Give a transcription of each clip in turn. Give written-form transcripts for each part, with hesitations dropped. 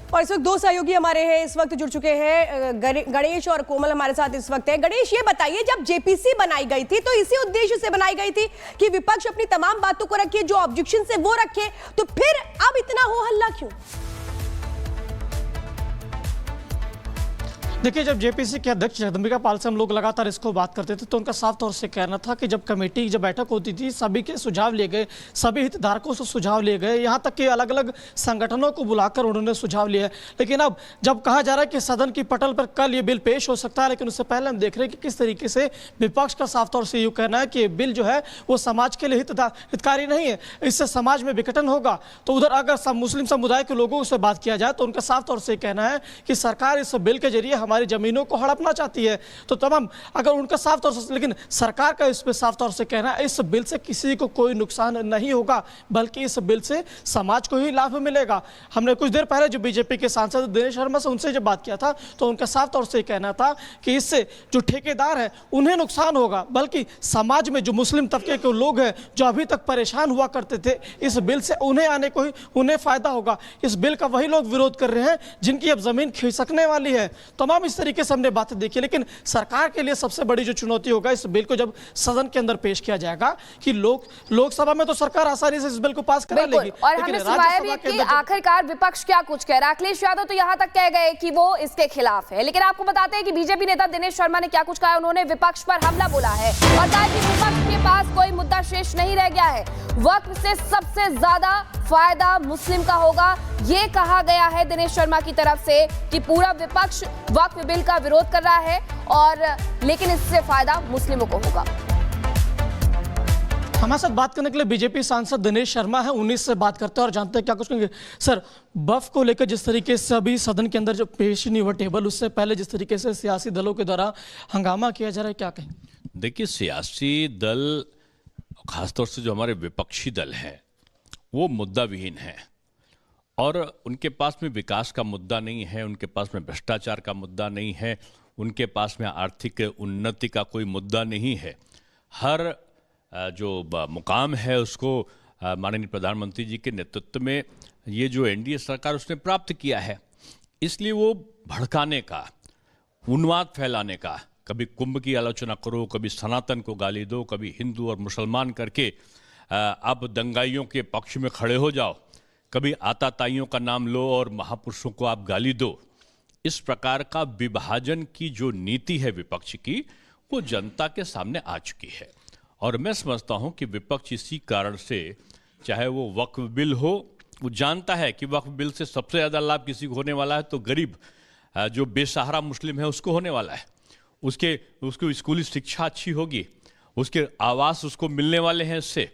और इस वक्त दो सहयोगी हमारे हैं, इस वक्त जुड़ चुके हैं। गणेश और कोमल हमारे साथ इस वक्त है। गणेश, ये बताइए, जब जेपीसी बनाई गई थी तो इसी उद्देश्य से बनाई गई थी कि विपक्ष अपनी तमाम बातों को रखे, जो ऑब्जेक्शन है वो रखे, तो फिर अब इतना हो हल्ला क्यों? देखिए, जब जेपीसी के अध्यक्ष जगदंबिका पाल से हम लोग लगातार इसको बात करते थे तो उनका साफ तौर से कहना था कि जब कमेटी की बैठक होती थी, सभी के सुझाव लिए गए, सभी हितधारकों से सुझाव लिए गए, यहाँ तक कि अलग अलग संगठनों को बुलाकर उन्होंने सुझाव लिए। लेकिन अब जब कहा जा रहा है कि सदन की पटल पर कल ये बिल पेश हो सकता है, लेकिन उससे पहले हम देख रहे हैं कि किस तरीके से विपक्ष का साफ तौर से यूँ कहना है कि ये बिल जो है वो समाज के लिए हितकारी नहीं है, इससे समाज में विघटन होगा। तो उधर अगर मुस्लिम समुदाय के लोगों से बात किया जाए तो उनका साफ तौर से कहना है कि सरकार इस बिल के जरिए हमारी जमीनों को हड़पना चाहती है। तो तमाम अगर उनका साफ तौर से, लेकिन सरकार का इस पे साफ तौर से कहना है इस बिल से किसी को कोई नुकसान नहीं होगा, बल्कि इस बिल से समाज को ही लाभ मिलेगा। हमने कुछ देर पहले जो बीजेपी के सांसद दिनेश शर्मा से उनसे जब बात किया था तो उनका साफ तौर से कहना था कि इससे जो ठेकेदार है उन्हें नुकसान होगा, बल्कि समाज में जो मुस्लिम तबके के लोग हैं जो अभी तक परेशान हुआ करते थे, इस बिल से उन्हें आने को ही उन्हें फायदा होगा। इस बिल का वही लोग विरोध कर रहे हैं जिनकी अब जमीन खिसकने वाली है। तमाम इस तरीके से हमने बातें देखी, लेकिन सरकार के लिए सबसे बड़ी जो चुनौती होगा इस बिल को जब सदन के अंदर पेश किया जाएगा कि लोकसभा में तो सरकार आसानी से इस बिल को पास करा लेगी, और हमने सुनाया भी कि आखिरकार विपक्ष क्या कुछ कह रहा है। अखिलेश यादव तो यहां तक कह गए कि वो इसके खिलाफ है, लेकिन आपको बताते हैं कि बीजेपी नेता दिनेश शर्मा ने क्या कुछ कहा। उन्होंने विपक्ष पर हमला बोला है और कहा कि विपक्ष के पास कोई मुद्दा शेष नहीं रह गया है, वक्फ से सबसे ज्यादा फायदा मुस्लिम का होगा। ये कहा गया है दिनेश शर्मा की तरफ से कि पूरा विपक्ष वक्फ बिल का विरोध कर रहा है और लेकिन इससे फायदा मुस्लिमों को होगा। हमारे साथ बात करने के लिए बीजेपी सांसद दिनेश शर्मा है, 19 से बात करते हैं और जानते हैं क्या कुछ कहेंगे। सर, वक्फ को लेकर जिस तरीके से अभी सदन के अंदर जो पेश नहीं हुआ टेबल, उससे पहले जिस तरीके से सियासी दलों के द्वारा हंगामा किया जा रहा है, क्या कहेंगे? देखिए, सियासी दल खासतौर से जो हमारे विपक्षी दल हैं वो मुद्दा विहीन है और उनके पास में विकास का मुद्दा नहीं है, उनके पास में भ्रष्टाचार का मुद्दा नहीं है, उनके पास में आर्थिक उन्नति का कोई मुद्दा नहीं है। हर जो मुकाम है उसको माननीय प्रधानमंत्री जी के नेतृत्व में ये जो एनडीए सरकार उसने प्राप्त किया है। इसलिए वो भड़काने का, उन्माद फैलाने का, कभी कुंभ की आलोचना करो, कभी सनातन को गाली दो, कभी हिंदू और मुसलमान करके अब दंगाइयों के पक्ष में खड़े हो जाओ, कभी आताताइयों का नाम लो और महापुरुषों को आप गाली दो। इस प्रकार का विभाजन की जो नीति है विपक्ष की, वो जनता के सामने आ चुकी है और मैं समझता हूं कि विपक्ष इसी कारण से, चाहे वो वक्फ बिल हो, वो जानता है कि वक्फ बिल से सबसे ज़्यादा लाभ किसी को होने वाला है तो गरीब जो बेसहारा मुस्लिम है उसको होने वाला है। उसको स्कूली शिक्षा अच्छी होगी, उसके आवास उसको मिलने वाले हैं इससे।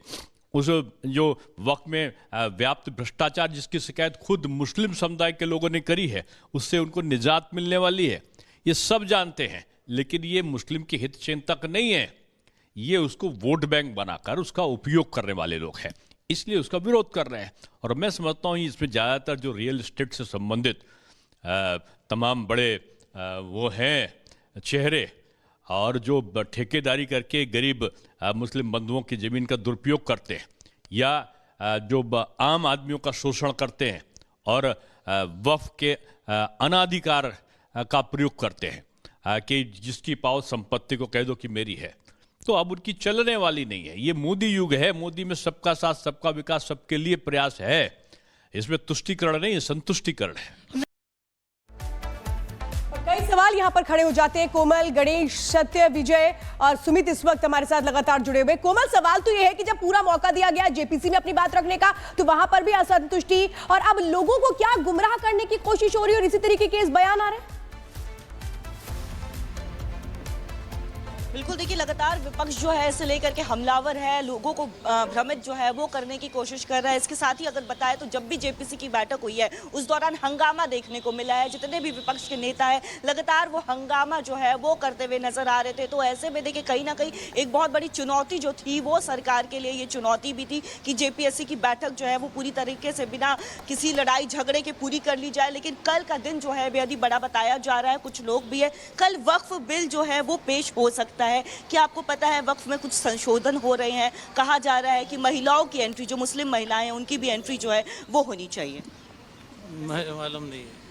उस जो वक्त में व्याप्त भ्रष्टाचार जिसकी शिकायत खुद मुस्लिम समुदाय के लोगों ने करी है, उससे उनको निजात मिलने वाली है। ये सब जानते हैं, लेकिन ये मुस्लिम के हित चिंतक नहीं है, ये उसको वोट बैंक बनाकर उसका उपयोग करने वाले लोग हैं, इसलिए उसका विरोध कर रहे हैं। और मैं समझता हूँ इसमें ज़्यादातर जो रियल एस्टेट से संबंधित तमाम बड़े वो हैं चेहरे और जो ठेकेदारी करके गरीब मुस्लिम बंधुओं की ज़मीन का दुरुपयोग करते हैं या जो आम आदमियों का शोषण करते हैं और वक्फ के अनाधिकार का प्रयोग करते हैं कि जिसकी पाओ संपत्ति को कह दो कि मेरी है, तो अब उनकी चलने वाली नहीं है। ये मोदी युग है, मोदी में सबका साथ सबका विकास सबके लिए प्रयास है, इसमें तुष्टीकरण नहीं, संतुष्टीकरण है। कई सवाल यहां पर खड़े हो जाते हैं। कोमल, गणेश, सत्य, विजय और सुमित इस वक्त हमारे साथ लगातार जुड़े हुए। कोमल, सवाल तो यह है कि जब पूरा मौका दिया गया जेपीसी में अपनी बात रखने का, तो वहां पर भी असंतुष्टि और अब लोगों को क्या गुमराह करने की कोशिश हो रही है और इसी तरीके के इस बयान आ रहे हैं। बिल्कुल, देखिए, लगातार विपक्ष जो है इसे लेकर के हमलावर है, लोगों को भ्रमित जो है वो करने की कोशिश कर रहा है। इसके साथ ही अगर बताएं तो जब भी जेपीसी की बैठक हुई है उस दौरान हंगामा देखने को मिला है। जितने भी विपक्ष के नेता हैं लगातार वो हंगामा जो है वो करते हुए नजर आ रहे थे। तो ऐसे में देखिए कहीं ना कहीं एक बहुत बड़ी चुनौती जो थी वो सरकार के लिए ये चुनौती भी थी कि जेपीएससी की बैठक जो है वो पूरी तरीके से बिना किसी लड़ाई झगड़े के पूरी कर ली जाए। लेकिन कल का दिन जो है बेहद ही बड़ा बताया जा रहा है। कुछ लोग भी है, कल वक्फ बिल जो है वो पेश हो सकता है। क्या आपको पता है वक्फ में कुछ संशोधन हो रहे हैं? कहा जा रहा है कि महिलाओं की एंट्री, जो मुस्लिम महिलाएं हैं उनकी भी एंट्री जो है वो होनी चाहिए। मालूम नहीं है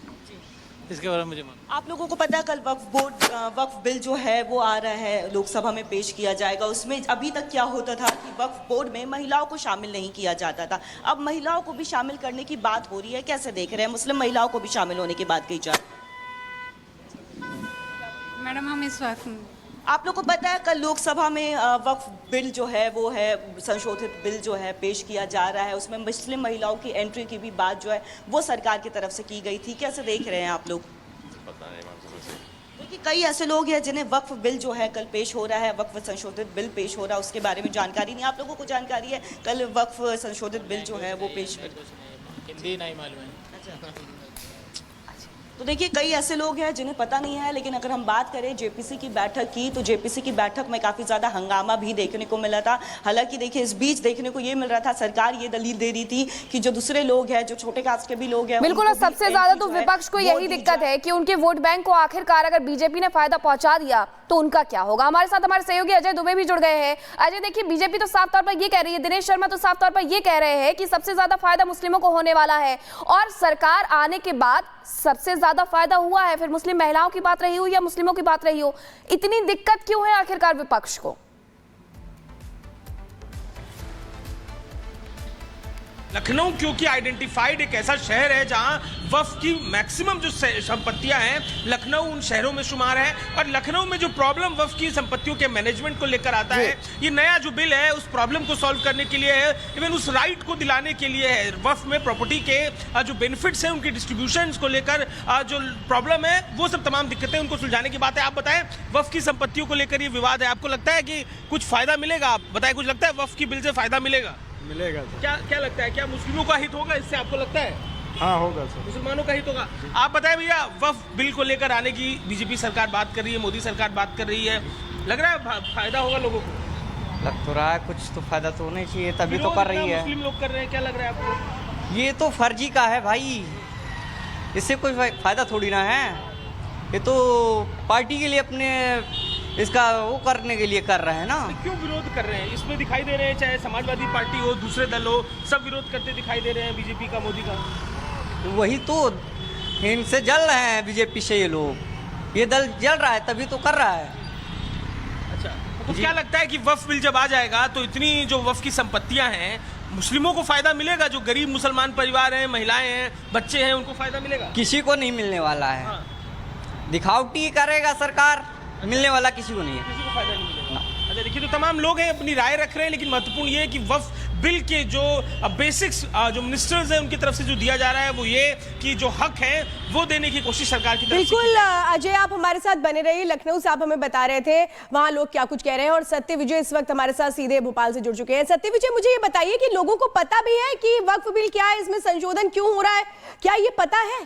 इसके बारे में मुझे मालूम। आप लोगों को पता है कल वक्फ बिल जो है वो आ रहा है, लोकसभा में पेश किया जाएगा। उसमें अभी तक क्या होता था कि वक्फ बोर्ड में महिलाओं को शामिल नहीं किया जाता था, अब महिलाओं को भी शामिल करने की बात हो रही है। कैसे देख रहे हैं, मुस्लिम महिलाओं को भी शामिल होने की बात कही जा रही है? मैडम हम इस वक्त आप लोग को पता है कल लोकसभा में वक्फ बिल जो है वो है संशोधित बिल जो है पेश किया जा रहा है। उसमें मुस्लिम महिलाओं की एंट्री की भी बात जो है वो सरकार की तरफ से की गई थी। कैसे देख रहे हैं आप लोग? देखिए कई ऐसे लोग हैं जिन्हें वक्फ बिल जो है कल पेश हो रहा है, वक्फ संशोधित बिल पेश हो रहा है, उसके बारे में जानकारी नहीं। आप लोगों को जानकारी है कल वक्फ संशोधित बिल जो है वो पेश हिंदी नहीं मालूम है। तो देखिए कई ऐसे लोग हैं जिन्हें पता नहीं है। लेकिन अगर हम बात करें जेपीसी की बैठक की, तो जेपीसी की बैठक में काफ़ी ज़्यादा हंगामा भी देखने को मिला था। हालांकि देखिए इस बीच देखने को ये मिल रहा था, सरकार ये दलील दे रही थी कि जो दूसरे लोग हैं, जो छोटे कास्ट के भी लोग हैं, बिल्कुल। और सबसे ज्यादा तो विपक्ष को यही दिक्कत है कि उनके वोट बैंक को आखिरकार अगर बीजेपी ने फायदा पहुंचा दिया तो उनका क्या होगा। हमारे साथ हमारे सहयोगी अजय दुबे भी जुड़ गए हैं। अजय देखिए, बीजेपी तो साफ तौर पर ये कह रही है, दिनेश शर्मा तो साफ तौर पर ये कह रहे हैं कि सबसे ज्यादा फायदा मुस्लिमों को होने वाला है, और सरकार आने के बाद सबसे ज्यादा फायदा हुआ है। फिर मुस्लिम महिलाओं की बात रही हो या मुस्लिमों की बात रही हो, इतनी दिक्कत क्यों है आखिरकार विपक्ष को? लखनऊ क्योंकि आइडेंटिफाइड एक ऐसा शहर है जहां वक्फ की मैक्सिमम जो संपत्तियां हैं, लखनऊ उन शहरों में शुमार है। और लखनऊ में जो प्रॉब्लम वक्फ की संपत्तियों के मैनेजमेंट को लेकर आता है, ये नया जो बिल है उस प्रॉब्लम को सॉल्व करने के लिए है, इवन उस राइट को दिलाने के लिए है। वक्फ में प्रॉपर्टी के जो बेनिफिट्स हैं, उनके डिस्ट्रीब्यूशन को लेकर जो प्रॉब्लम है, वो सब तमाम दिक्कतें उनको सुलझाने की बात है। आप बताएं, वक्फ की संपत्तियों को लेकर ये विवाद है, आपको लगता है कि कुछ फायदा मिलेगा? आप बताएं, कुछ लगता है वक्फ की बिल से फायदा मिलेगा? मिलेगा सर। क्या लगता है, क्या मुस्लिमों का हित होगा इससे, आपको लगता है? हाँ होगा सर। मुसलमानों का हित होगा। आप बताएं भैया, वक्फ बिल को लेकर आने की बीजेपी सरकार बात कर रही है, मोदी सरकार बात कर रही है, लग रहा है फायदा होगा लोगों को? लग तो रहा है कुछ तो फायदा तो होना चाहिए, तभी तो कर रही है। मुस्लिम लोग कर रहे हैं, क्या लग रहा है आपको? ये तो फर्जी का है भाई, इससे कोई फायदा थोड़ी ना है। ये तो पार्टी के लिए अपने इसका वो करने के लिए कर रहे हैं ना। क्यों विरोध कर रहे हैं? इसमें दिखाई दे रहे हैं, चाहे समाजवादी पार्टी हो, दूसरे दल हो, सब विरोध करते दिखाई दे रहे हैं बीजेपी का, मोदी का। वही तो इनसे जल रहे हैं बीजेपी से, ये लोग, ये दल जल रहा है तभी तो कर रहा है। अच्छा, तो क्या लगता है कि वक्फ बिल जब आ जाएगा तो इतनी जो वक्फ की संपत्तियां हैं, मुस्लिमों को फायदा मिलेगा? जो गरीब मुसलमान परिवार हैं, महिलाएं हैं, बच्चे हैं, उनको फायदा मिलेगा? किसी को नहीं मिलने वाला है। हाँ। दिखावटी करेगा सरकार, मिलने वाला किसी को नहीं है। किसी को फायदा नहीं मिलेगा। अच्छा देखिए, तो तमाम लोग हैं अपनी राय रख रहे हैं, लेकिन महत्वपूर्ण ये है कि वक्फ बिल के जो बेसिक्स जो मिनिस्टर्स हैं उनकी तरफ से जो दिया जा रहा है वो ये कि जो हक है वो देने की कोशिश सरकार की तरफ से। बिल्कुल अजय, आप हमारे साथ बने रहिए। लखनऊ से आप हमें बता रहे थे वहां लोग क्या कुछ कह रहे हैं, और सत्य विजय इस वक्त हमारे साथ सीधे भोपाल से जुड़ चुके हैं। सत्य विजय, मुझे ये बताइए कि लोगों को पता भी है कि वक्फ बिल क्या है, इसमें संशोधन क्यों हो रहा है, क्या ये पता है?